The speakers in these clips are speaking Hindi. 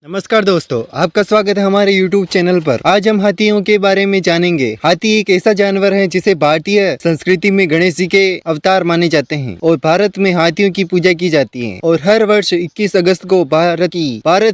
नमस्कार दोस्तों, आपका स्वागत है हमारे YouTube चैनल पर। आज हम हाथियों के बारे में जानेंगे। हाथी एक ऐसा जानवर है जिसे भारतीय संस्कृति में गणेश जी के अवतार माने जाते हैं और भारत में हाथियों की पूजा की जाती है। और हर वर्ष 21 अगस्त को भारत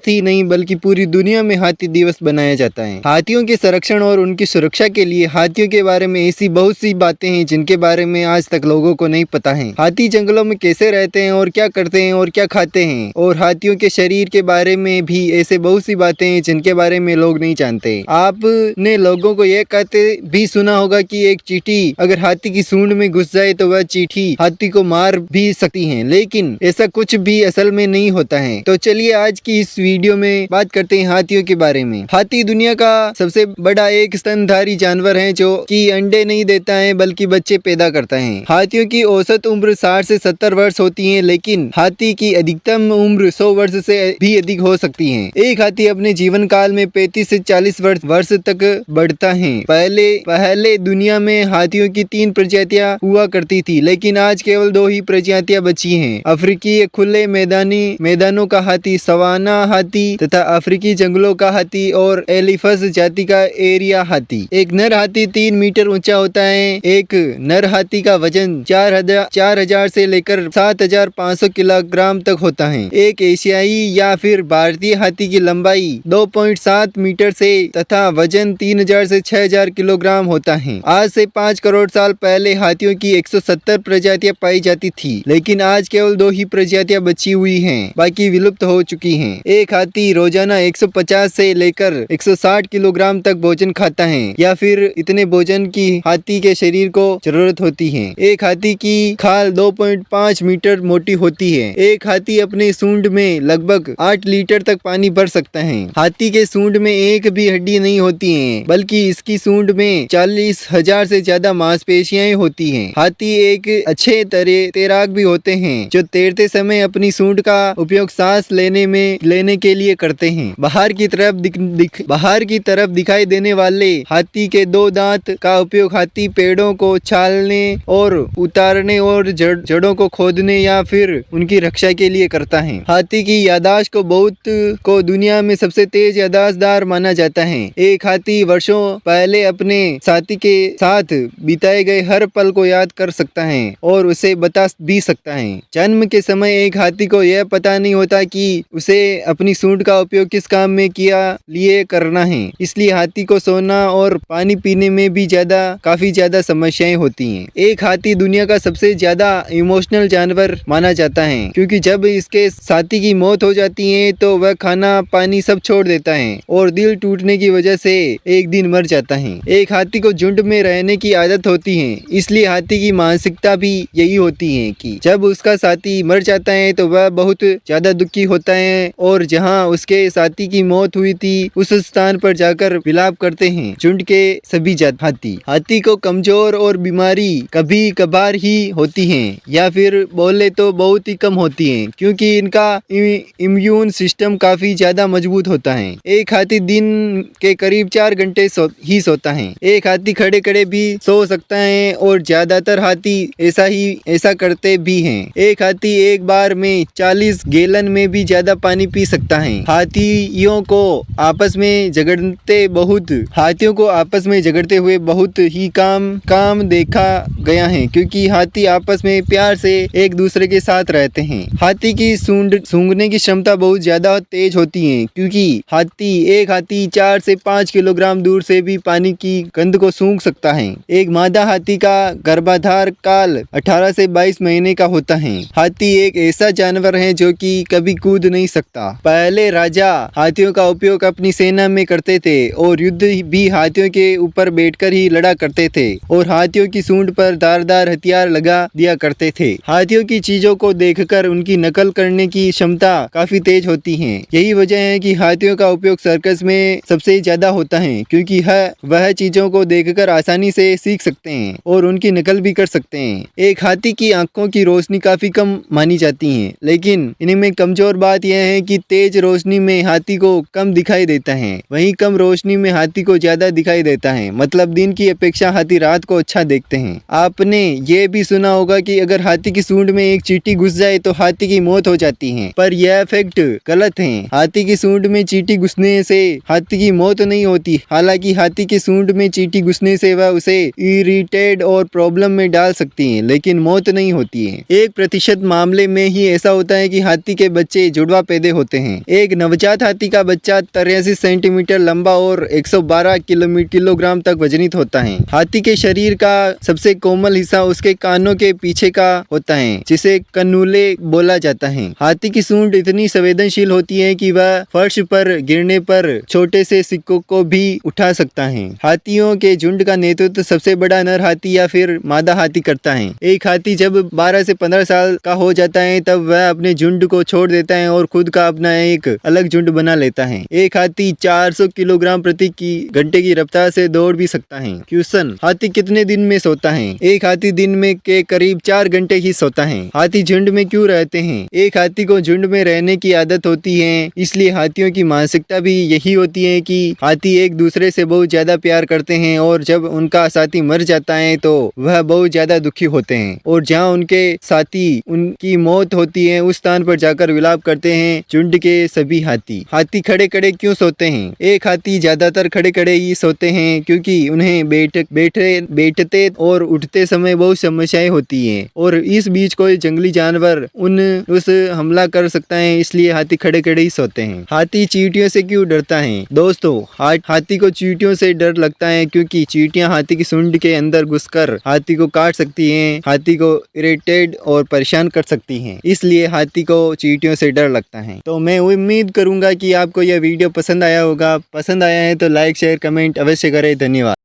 ही नहीं बल्कि पूरी दुनिया में हाथी दिवस बनाया जाता है। हाथियों के संरक्षण और उनकी सुरक्षा के लिए हाथियों के बारे में ऐसी बहुत सी बातें हैं जिनके बारे में आज तक लोगों को नहीं पता है। हाथी जंगलों में कैसे रहते हैं और क्या करते हैं और क्या खाते हैं, और हाथियों के शरीर के बारे में भी ऐसे बहुत सी बातें हैं जिनके बारे में लोग नहीं जानते। आपने लोगों को यह कहते भी सुना होगा कि एक चींटी अगर हाथी की सूंड में घुस जाए तो वह चींटी हाथी को मार भी सकती है, लेकिन ऐसा कुछ भी असल में नहीं होता है। तो चलिए आज की इस वीडियो में बात करते हैं हाथियों के बारे में। हाथी दुनिया का सबसे बड़ा एक स्तनधारी जानवर है जो कि अंडे नहीं देता है बल्कि बच्चे पैदा करता है। हाथियों की औसत उम्र 60 से 70 वर्ष होती है, लेकिन हाथी की अधिकतम उम्र 100 वर्ष से भी अधिक हो सकती है। एक हाथी अपने जीवन काल में 35 से 40 वर्ष तक बढ़ता है। पहले दुनिया में हाथियों की 3 प्रजातियां हुआ करती थी, लेकिन आज केवल 2 ही प्रजातियां बची हैं। अफ्रीकी खुले मैदानों का हाथी, सवाना हाथी तथा अफ्रीकी जंगलों का हाथी और एलिफस जाति का एरिया हाथी। एक नर हाथी 3 मीटर ऊंचा होता है। एक नर हाथी का वजन 4000 से लेकर 7500 किलोग्राम तक होता है। एक एशियाई या फिर भारतीय हाथी की लंबाई 2.7 मीटर से तथा वजन 3000 से 6000 किलोग्राम होता है। आज से 5 करोड़ साल पहले हाथियों की 170 प्रजातियां पाई जाती थी, लेकिन आज केवल 2 ही प्रजातियां बची हुई हैं, बाकी विलुप्त हो चुकी हैं। एक हाथी रोजाना 150 से लेकर 160 किलोग्राम तक भोजन खाता है, या फिर इतने भोजन की हाथी के शरीर को जरूरत होती है। एक हाथी की खाल 2.5 मीटर मोटी होती है। एक हाथी अपने सूंड में लगभग 8 लीटर तक पानी भर सकता है। हाथी के सूंड में एक भी हड्डी नहीं होती है, बल्कि इसकी सूंड में 40,000 से ज्यादा मांसपेशियां होती हैं। हाथी एक अच्छे तैराक भी होते हैं, जो तैरते समय अपनी सूंड का उपयोग सांस लेने के लिए करते हैं। बाहर की तरफ दिखाई देने वाले हाथी के 2 दांत का उपयोग हाथी पेड़ों को छालने और उतारने और जड़ों को खोदने या फिर उनकी रक्षा के लिए करता है। हाथी की याददाश्त को दुनिया में सबसे तेज याददाश्तदार माना जाता है। एक हाथी वर्षों पहले अपने साथी के साथ बिताए गए हर पल को याद कर सकता है और उसे बता भी सकता है। जन्म के समय एक हाथी को यह पता नहीं होता कि उसे अपनी सूंड का उपयोग किस काम में लिए करना है, इसलिए हाथी को सोना और पानी पीने में भी काफी ज्यादा समस्याएं होती हैं। एक हाथी दुनिया का सबसे ज्यादा इमोशनल जानवर माना जाता है, क्योंकि जब इसके साथी की मौत हो जाती है तो वह खाना पानी सब छोड़ देता है और दिल टूटने की वजह से एक दिन मर जाता है। एक हाथी को झुंड में रहने की आदत होती है, इसलिए हाथी की मानसिकता भी यही होती है कि जब उसका साथी मर जाता है तो वह बहुत ज्यादा दुखी होता है और जहां उसके साथी की मौत हुई थी उस स्थान पर जाकर विलाप करते हैं झुंड के सभी हाथी को कमजोर और बीमारी कभी कभार ही होती है, या फिर बोले तो बहुत ही कम होती है, क्योंकि इनका इम्यून सिस्टम काफी ज्यादा मजबूत होता है। एक हाथी दिन के करीब 4 घंटे ही सोता है। एक हाथी खड़े खड़े भी सो सकता है और ज्यादातर हाथी ऐसा करते भी हैं। एक हाथी एक बार में 40 गैलन में भी ज्यादा पानी पी सकता है। हाथियों को आपस में झगड़ते हुए बहुत ही काम देखा गया है, क्योंकि हाथी आपस में प्यार से एक दूसरे के साथ रहते हैं। हाथी की सूंघने की क्षमता बहुत ज्यादा तेज होती है, क्योंकि एक हाथी 4 से 5 किलोग्राम दूर से भी पानी की गंध को सूंघ सकता है। एक मादा हाथी का गर्भाधार काल 18 से 22 महीने का होता है। हाथी एक ऐसा जानवर है जो कि कभी कूद नहीं सकता। पहले राजा हाथियों का उपयोग अपनी सेना में करते थे और युद्ध भी हाथियों के ऊपर बैठकर ही लड़ा करते थे और हाथियों की सूंड पर धारदार हथियार लगा दिया करते थे। हाथियों की चीजों को देखकर उनकी नकल करने की क्षमता काफी तेज होती है। यही वजह है कि हाथियों का उपयोग सर्कस में सबसे ज्यादा होता है, क्योंकि वह चीजों को देखकर आसानी से सीख सकते हैं और उनकी नकल भी कर सकते हैं। एक हाथी की आंखों की रोशनी काफी कम मानी जाती है, लेकिन इनमें कमजोर बात यह है कि तेज रोशनी में हाथी को कम दिखाई देता है, वहीं कम रोशनी में हाथी को ज्यादा दिखाई देता है। मतलब दिन की अपेक्षा हाथी रात को अच्छा देखते हैं। आपने ये भी सुना होगा कि अगर हाथी की सूंड में एक चींटी घुस जाए तो हाथी की मौत हो जाती है, पर यह फैक्ट गलत है। हाथी की सूंड में चींटी घुसने से हाथी की मौत नहीं होती। हालांकि हाथी की सूंड में चींटी घुसने से वह उसे इरिटेट और प्रॉब्लम में डाल सकती है, लेकिन मौत नहीं होती है। 1% मामले में ही ऐसा होता है कि हाथी के बच्चे जुड़वा पैदा होते हैं। एक नवजात हाथी का बच्चा 83 सेंटीमीटर लंबा और 112 किलोग्राम तक वजनित होता है। हाथी के शरीर का सबसे कोमल हिस्सा उसके कानों के पीछे का होता है, जिसे कन्नुले बोला जाता है। हाथी की सूंड इतनी संवेदनशील होती है कि वह फर्श पर गिरने पर छोटे से सिक्कों को भी उठा सकता है। हाथियों के झुंड का नेतृत्व सबसे बड़ा नर हाथी या फिर मादा हाथी करता है। एक हाथी जब 12 से 15 साल का हो जाता है तब वह अपने झुंड को छोड़ देता है और खुद का अपना एक अलग झुंड बना लेता है। एक हाथी 400 किलोग्राम प्रति घंटे की रफ्तार से दौड़ भी सकता है। क्वेश्चन, हाथी कितने दिन में सोता है? एक हाथी दिन में के करीब 4 घंटे ही सोता है। हाथी झुंड में क्यों रहते हैं? एक हाथी को झुंड में रहने की आदत होती है, इसलिए हाथियों की मानसिकता भी यही होती है कि हाथी एक दूसरे से बहुत ज्यादा प्यार करते हैं और जब उनका साथी मर जाता है तो वह बहुत ज्यादा दुखी होते हैं और जहाँ उनके साथी उनकी मौत होती है उस स्थान पर जाकर विलाप करते हैं झुंड के सभी हाथी। हाथी खड़े खड़े क्यों सोते हैं? एक हाथी ज्यादातर खड़े खड़े ही सोते हैं क्योंकि उन्हें बैठते और उठते समय बहुत समस्याएं होती हैं और इस बीच कोई जंगली जानवर उस हमला कर सकता है, इसलिए हाथी खड़े खड़े ही सोते हैं। हाथी चींटियों से क्यों डरता है? दोस्तों, हाथी को चींटियों से डर लगता है क्योंकि चींटियां हाथी की सूंड के अंदर घुसकर हाथी को काट सकती हैं, हाथी को इरिटेट और परेशान कर सकती हैं, इसलिए हाथी को चींटियों से डर लगता है। तो मैं उम्मीद करूंगा कि आपको यह वीडियो पसंद आया होगा। पसंद आया है तो लाइक शेयर कमेंट अवश्य करें। धन्यवाद।